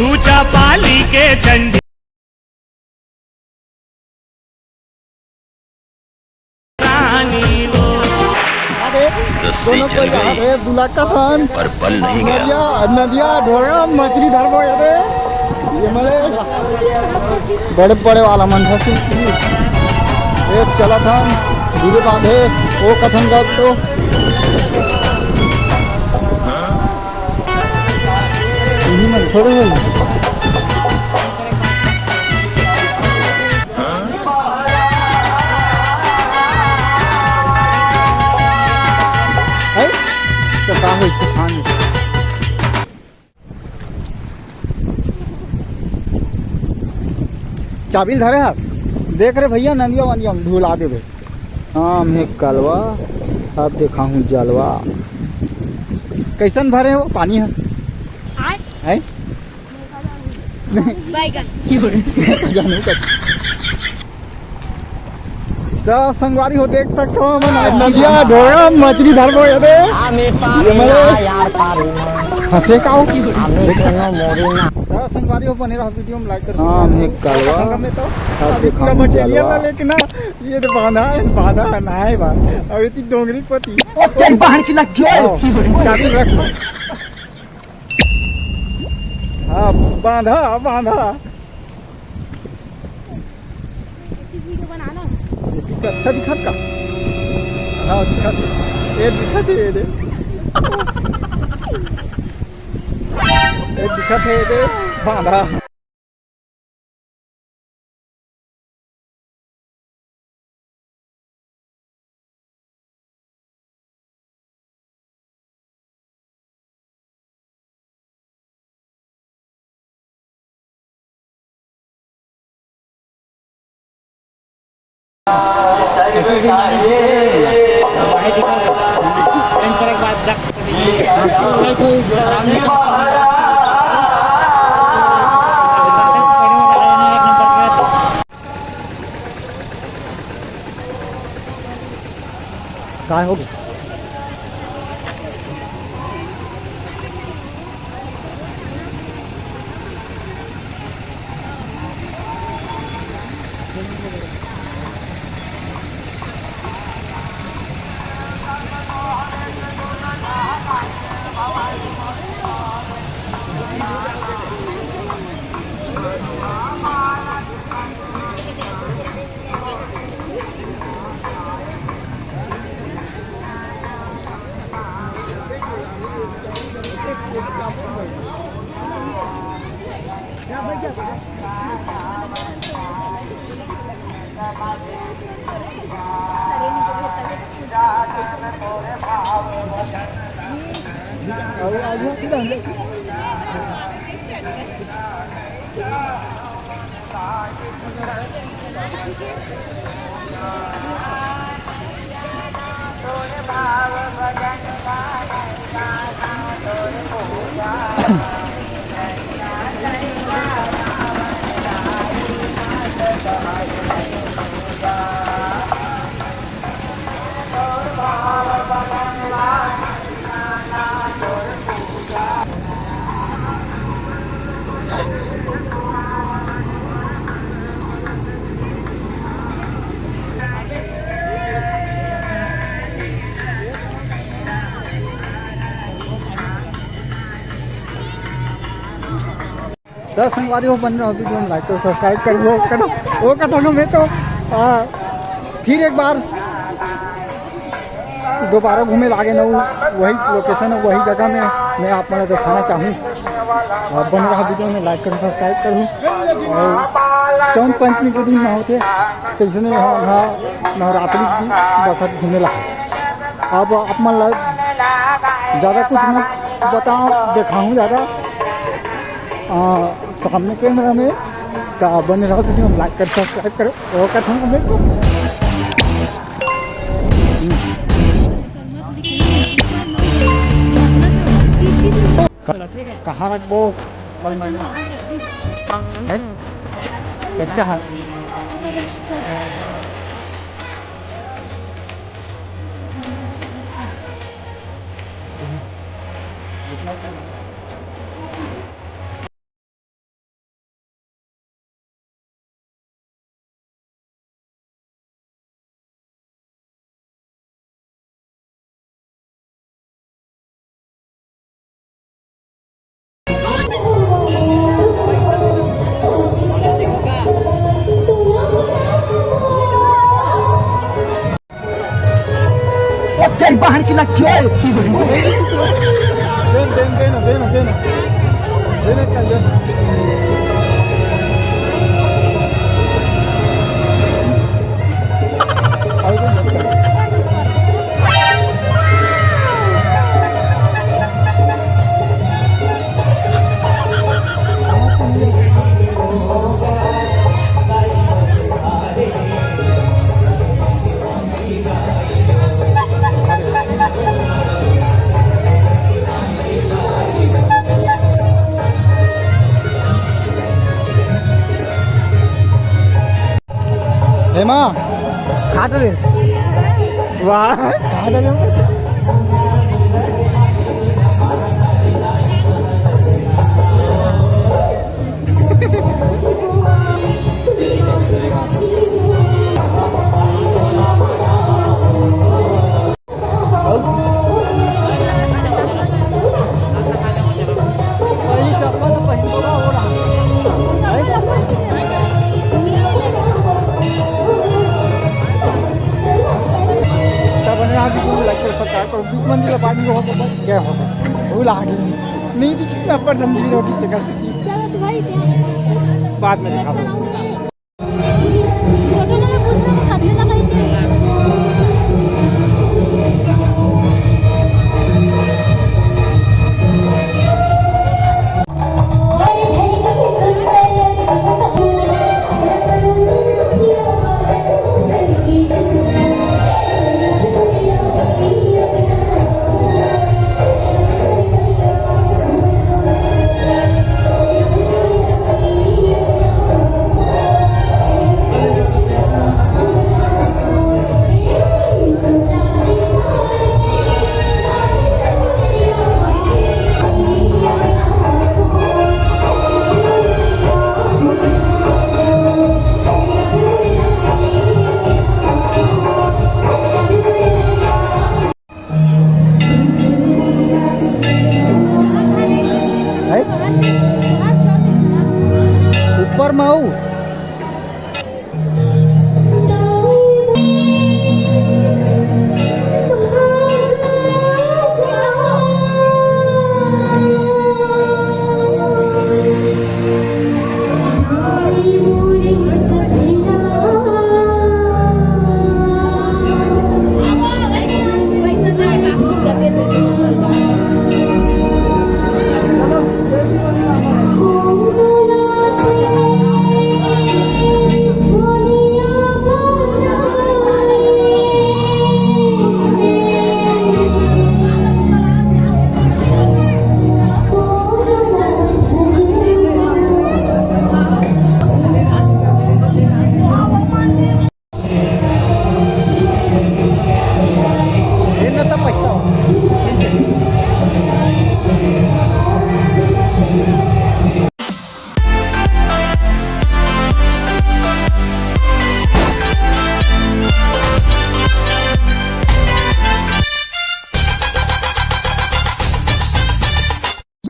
ऊंचा पाली के झंडे रानी वो दोनों को याद है बुलाका खान पर बल नहीं गया। नदिया ढोगा मछली धरबो ये मले बड़े बड़े वाला मन था एक चला था धीरे बांधे वो कथन कर तो मन थोड़े तो का हो खान चाबिल धरे आप देख रहे भैया नंदिया वंदिया धुला देवे आम है कलवा अब देखा हूँ जलवा कैसन भरे हो पानी है संगवारी हो देख सकते हो नदिया ढोगा मछली धरबो ये हंसे का संगवारी हो बने रहा वीडियो में लाइक कर आम है कलवा में तो पूरा मछलियां ला लेकिन ये तो बांधा ना है बा अब इतनी डोंगरी पति चल बाहर की लग गयो चाबी रख हां बांधा अच्छा दिखत का हाँ दिखत है दिखत है बांधा काय हो गया दस संगवारी हो बन रहा वीडियो में लाइक करो सब्सक्राइब करो वो कथन में तो फिर एक बार दोबारा घूमे लागे न वही लोकेशन है वही जगह में मैं आप मैं दिखाना चाहूँ बन रहा वीडियो में लाइक करूँ सब्सक्राइब करूँ और चौन पंचमी के दिन ना होते कैसे नवरात्रि की वक्त घूमे लगा अब अपन ज़्यादा कुछ नहीं बताऊँ दिखाऊँ ज़्यादा सामने कैमरा में तो बने रहो वीडियो में लाइक कर सब्सक्राइब करो वो कथन में कहाँ रखो आणखीला खेळ हेमा खाट रे वाह खाट रे बीच मंदिर पानी होता क्या होता वो लागे नहीं दिखी ना पर लंबी रोटी तक बाद में दिखा ऊपर में आऊँ